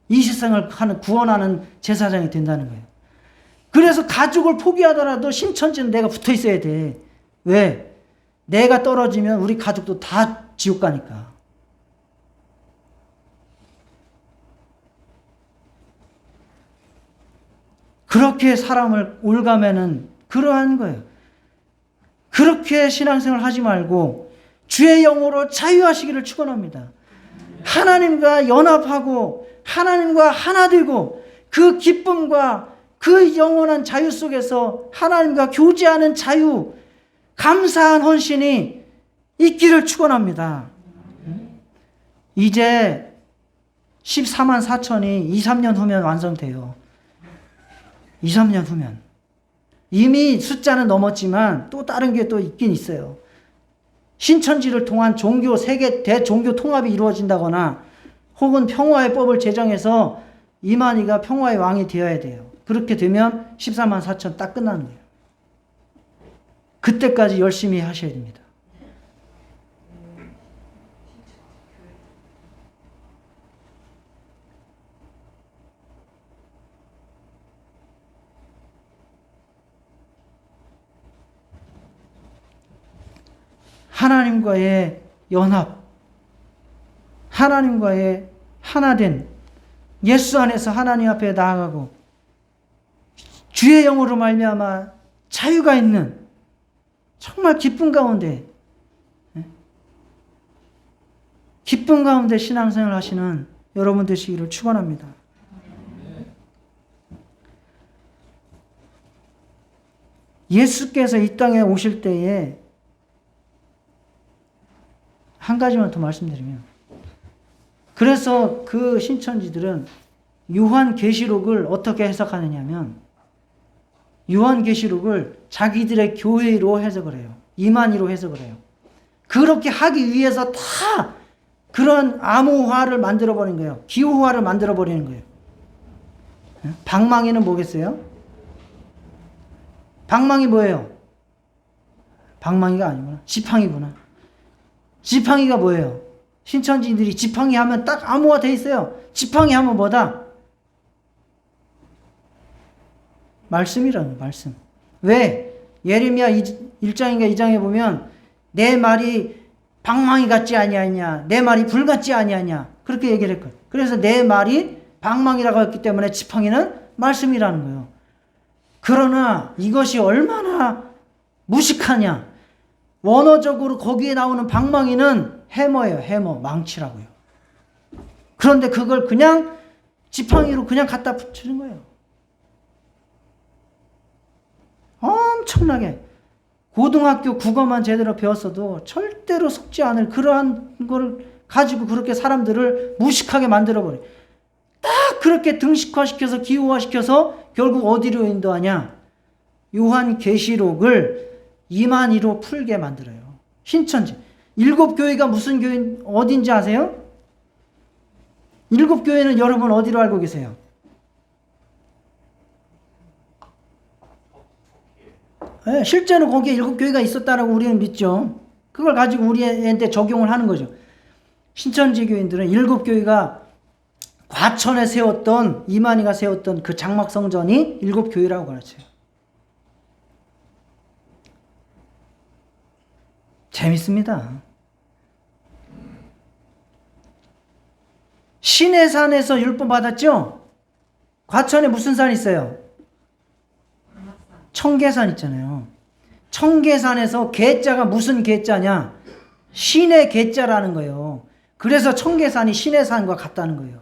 이 세상을 구원하는 제사장이 된다는 거예요. 그래서 가족을 포기하더라도 신천지는 내가 붙어 있어야 돼. 왜? 내가 떨어지면 우리 가족도 다 지옥 가니까. 그렇게 사람을 올가매는 그러한 거예요. 그렇게 신앙생활 하지 말고 주의 영으로 자유하시기를 축원합니다. 하나님과 연합하고 하나님과 하나 되고 그 기쁨과 그 영원한 자유 속에서 하나님과 교제하는 자유, 감사한 헌신이 있기를 축원합니다. 이제 14만 4천이 2, 3년 후면 완성돼요. 2, 3년 후면. 이미 숫자는 넘었지만 또 다른 게 또 있긴 있어요. 신천지를 통한 세계 대종교 통합이 이루어진다거나 혹은 평화의 법을 제정해서 이만희가 평화의 왕이 되어야 돼요. 그렇게 되면 14만 4천 딱 끝나는 거예요. 그때까지 열심히 하셔야 됩니다. 하나님과의 연합, 하나님과의 하나된 예수 안에서 하나님 앞에 나아가고 주의 영으로 말미암아 자유가 있는 정말 기쁨 가운데 신앙생활 하시는 여러분 되시기를 축원합니다. 예수께서 이 땅에 오실 때에 한 가지만 더 말씀드리면, 그래서 그 신천지들은 요한계시록을 어떻게 해석하느냐 하면 요한계시록을 자기들의 교회로 해석을 해요. 이만희로 해석을 해요. 그렇게 하기 위해서 다 그런 암호화를 만들어버린 거예요. 기호화를 만들어버리는 거예요. 방망이는 뭐겠어요? 방망이 뭐예요? 방망이가 아니구나. 지팡이구나. 지팡이가 뭐예요? 신천지들이 지팡이 하면 딱 암호화 돼 있어요. 지팡이 하면 뭐다? 말씀이라는 거예요. 말씀. 왜? 예레미야 1장인가 2장에 보면 내 말이 방망이 같지 아니하냐, 내 말이 불 같지 아니하냐, 그렇게 얘기를 했거든요. 그래서 내 말이 방망이라고 했기 때문에 지팡이는 말씀이라는 거예요. 그러나 이것이 얼마나 무식하냐. 원어적으로 거기에 나오는 방망이는 해머예요. 해머, 망치라고요. 그런데 그걸 그냥 지팡이로 그냥 갖다 붙이는 거예요. 엄청나게 고등학교 국어만 제대로 배웠어도 절대로 속지 않을 그러한 걸 가지고 그렇게 사람들을 무식하게 만들어버려요. 딱 그렇게 등식화시켜서 기호화시켜서 결국 어디로 인도하냐? 요한계시록을 이만희로 풀게 만들어요. 신천지. 7교회가 무슨 교회 어딘지 아세요? 7교회는 여러분 어디로 알고 계세요? 네, 실제로 거기에 7교회가 있었다라고 우리는 믿죠. 그걸 가지고 우리한테 적용을 하는 거죠. 신천지 교인들은 7교회가 과천에 세웠던, 이만희가 세웠던 그 장막성전이 7교회라고 가르쳐요. 재밌습니다. 시내산에서 율법 받았죠? 과천에 무슨 산 있어요? 청계산 있잖아요. 청계산에서 계자가 무슨 계자냐? 신의 계자라는 거예요. 그래서 청계산이 시내산과 같다는 거예요.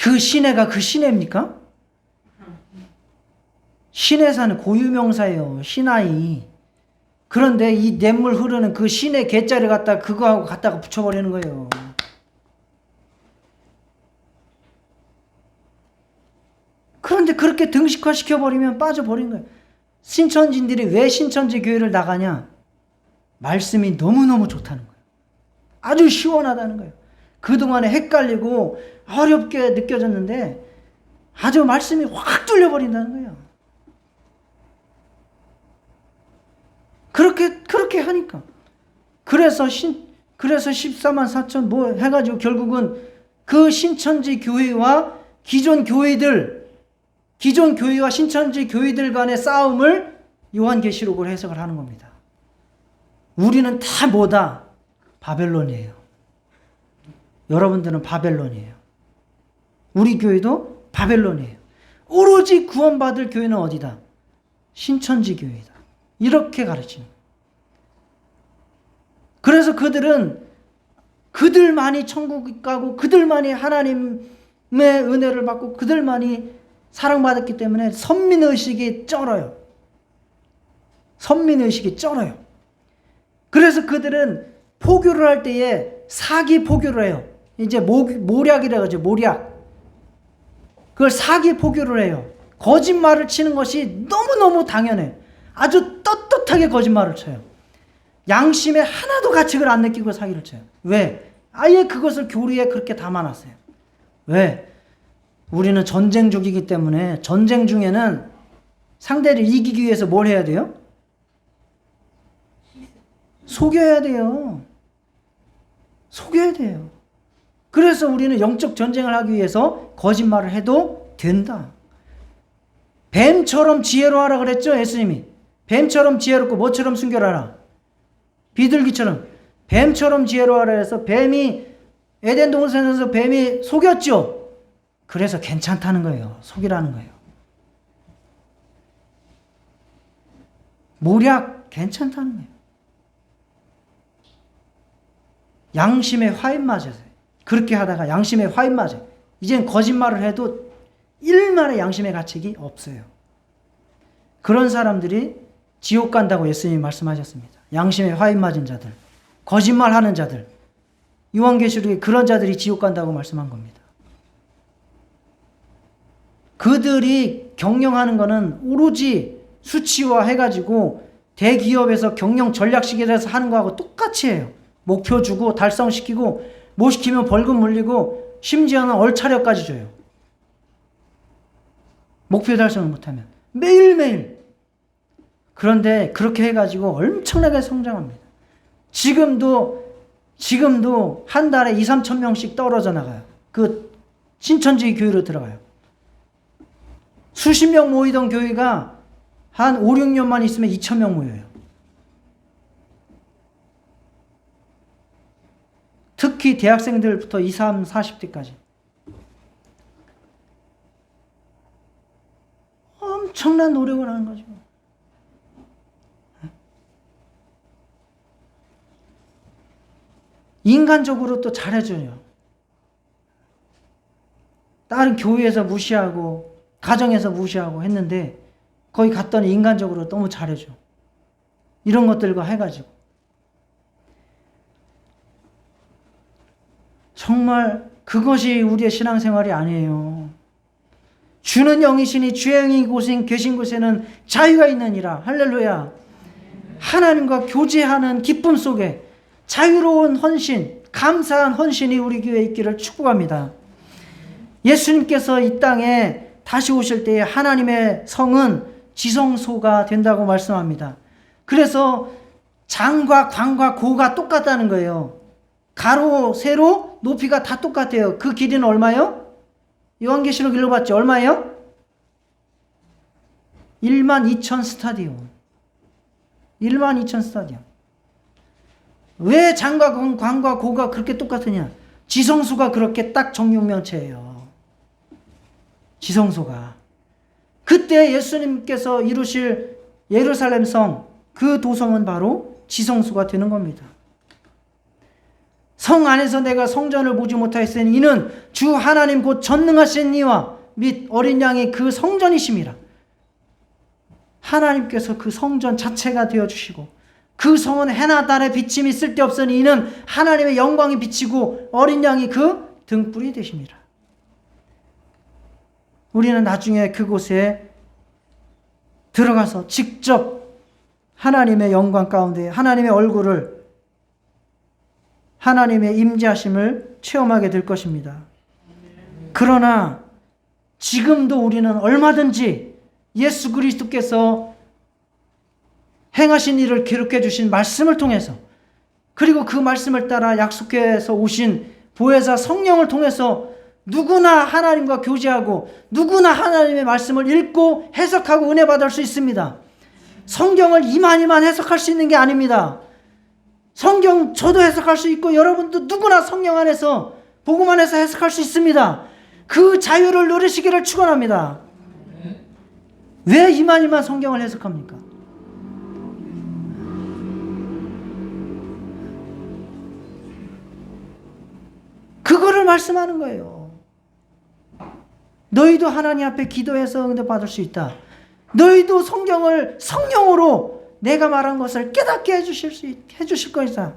그 시내가 그 시내입니까? 시내산은 고유명사예요. 시나이. 그런데 이 냇물 흐르는 그 시내 계자를 갖다 그거하고 갖다가 붙여버리는 거예요. 그런데 그렇게 등식화시켜버리면 빠져버린 거예요. 신천지들이 왜 신천지 교회를 나가냐? 말씀이 너무너무 좋다는 거예요. 아주 시원하다는 거예요. 그동안에 헷갈리고 어렵게 느껴졌는데 아주 말씀이 확 뚫려버린다는 거예요. 그렇게 하니까. 그래서 14만 4천 뭐 해가지고 결국은 그 신천지 교회와 기존 교회와 신천지 교회들 간의 싸움을 요한계시록으로 해석을 하는 겁니다. 우리는 다 뭐다? 바벨론이에요. 여러분들은 바벨론이에요. 우리 교회도 바벨론이에요. 오로지 구원받을 교회는 어디다? 신천지 교회다. 이렇게 가르치는 거예요. 그래서 그들만이 천국 가고 그들만이 하나님의 은혜를 받고 그들만이 사랑받았기 때문에 선민의식이 쩔어요. 선민의식이 쩔어요. 그래서 그들은 포교를 할 때에 사기 포교를 해요. 이제 모략이라고 하죠. 모략. 그걸 사기 포교를 해요. 거짓말을 치는 것이 너무너무 당연해요. 아주 떳떳하게 거짓말을 쳐요. 양심에 하나도 가책을 안 느끼고 사기를 쳐요. 왜? 아예 그것을 교리에 그렇게 담아놨어요. 왜? 우리는 전쟁족이기 때문에 전쟁 중에는 상대를 이기기 위해서 뭘 해야 돼요? 속여야 돼요. 속여야 돼요. 그래서 우리는 영적 전쟁을 하기 위해서 거짓말을 해도 된다. 뱀처럼 지혜로워하라 그랬죠, 예수님이. 뱀처럼 지혜롭고 뭐처럼 순결하라? 비둘기처럼. 뱀처럼 지혜로워하라 해서 뱀이 에덴 동산에서 뱀이 속였죠. 그래서 괜찮다는 거예요. 속이라는 거예요. 모략 괜찮다는 거예요. 양심의 화인 맞아요. 그렇게 하다가 양심의 화인 맞아요. 이젠 거짓말을 해도 일말의 양심의 가책이 없어요. 그런 사람들이 지옥 간다고 예수님이 말씀하셨습니다. 양심의 화인 맞은 자들, 거짓말하는 자들, 요한계시록에 그런 자들이 지옥 간다고 말씀한 겁니다. 그들이 경영하는 것은 오로지 수치화해가지고 대기업에서 경영 전략식에서 하는 거하고 똑같이 해요. 목표 주고 달성시키고 못 시키면 벌금 물리고 심지어는 얼차려까지 줘요. 목표 달성을 못하면 매일매일. 그런데 그렇게 해가지고 엄청나게 성장합니다. 지금도 한 달에 2, 3천 명씩 떨어져 나가요. 그 신천지 교회로 들어가요. 수십 명 모이던 교회가 한 5, 6년만 있으면 2천 명 모여요. 특히 대학생들부터 20, 30, 40대까지. 엄청난 노력을 하는 거죠. 인간적으로 또 잘해줘요. 다른 교회에서 무시하고 가정에서 무시하고 했는데 거기 갔더니 인간적으로 너무 잘해줘. 이런 것들과 해가지고 정말 그것이 우리의 신앙생활이 아니에요. 주는 영이시니 주의 영이 계신 곳에는 자유가 있느니라. 할렐루야. 하나님과 교제하는 기쁨 속에 자유로운 헌신, 감사한 헌신이 우리 교회에 있기를 축복합니다. 예수님께서 이 땅에 다시 오실 때에 하나님의 성은 지성소가 된다고 말씀합니다. 그래서 장과 광과 고가 똑같다는 거예요. 가로, 세로, 높이가 다 똑같아요. 그 길이는 얼마요? 요한계시록 읽어봤죠? 얼마예요? 12,000 스타디온. 12,000 스타디온. 왜 장과 광과 고가 그렇게 똑같으냐? 지성소가 그렇게 딱 정육면체예요. 지성소가. 그때 예수님께서 이루실 예루살렘 성, 그 도성은 바로 지성소가 되는 겁니다. 성 안에서 내가 성전을 보지 못하였으니 이는 주 하나님 곧 전능하신 이와 및 어린 양이 그 성전이심이라. 하나님께서 그 성전 자체가 되어주시고 그 성은 해나 달의 비침이 쓸데없으니 이는 하나님의 영광이 비치고 어린 양이 그 등불이 되십니다. 우리는 나중에 그곳에 들어가서 직접 하나님의 영광 가운데 하나님의 얼굴을, 하나님의 임재하심을 체험하게 될 것입니다. 그러나 지금도 우리는 얼마든지 예수 그리스도께서 행하신 일을 기록해 주신 말씀을 통해서, 그리고 그 말씀을 따라 약속해서 오신 보혜사 성령을 통해서 누구나 하나님과 교제하고 누구나 하나님의 말씀을 읽고 해석하고 은혜 받을 수 있습니다. 성경을 이만희만 해석할 수 있는 게 아닙니다. 성경 저도 해석할 수 있고 여러분도 누구나 성령 안에서 복음 안에서 해석할 수 있습니다. 그 자유를 누리시기를 축원합니다. 왜 이만희만 성경을 해석합니까? 그거를 말씀하는 거예요. 너희도 하나님 앞에 기도해서 응답 받을 수 있다. 너희도 성경을 성령으로 내가 말한 것을 깨닫게 해주실 것이다.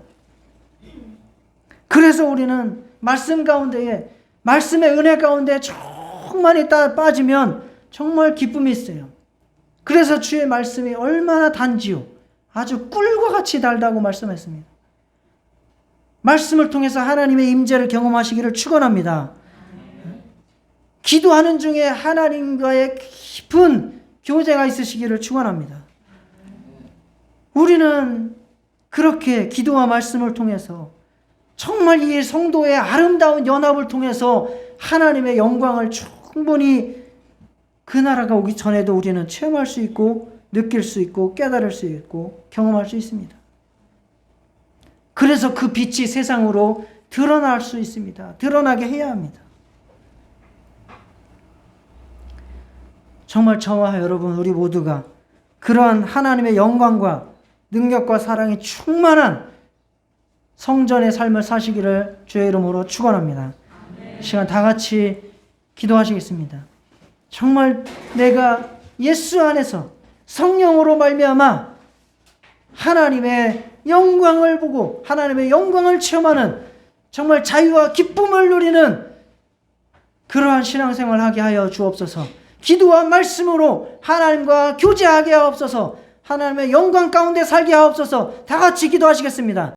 그래서 우리는 말씀 가운데에, 말씀의 은혜 가운데 충만히 빠지면 정말 기쁨이 있어요. 그래서 주의 말씀이 얼마나 단지요, 아주 꿀과 같이 달다고 말씀했습니다. 말씀을 통해서 하나님의 임재를 경험하시기를 축원합니다. 기도하는 중에 하나님과의 깊은 교제가 있으시기를 축원합니다. 우리는 그렇게 기도와 말씀을 통해서 정말 이 성도의 아름다운 연합을 통해서 하나님의 영광을 충분히 그 나라가 오기 전에도 우리는 체험할 수 있고 느낄 수 있고 깨달을 수 있고 경험할 수 있습니다. 그래서 그 빛이 세상으로 드러날 수 있습니다. 드러나게 해야 합니다. 정말 저와 여러분 우리 모두가 그러한 하나님의 영광과 능력과 사랑이 충만한 성전의 삶을 사시기를 주의 이름으로 축원합니다. 시간 다 같이 기도하시겠습니다. 정말 내가 예수 안에서 성령으로 말미암아 하나님의 영광을 보고 하나님의 영광을 체험하는 정말 자유와 기쁨을 누리는 그러한 신앙생활을 하게 하여 주옵소서. 기도와 말씀으로 하나님과 교제하게 하옵소서. 하나님의 영광 가운데 살게 하옵소서. 다 같이 기도하시겠습니다.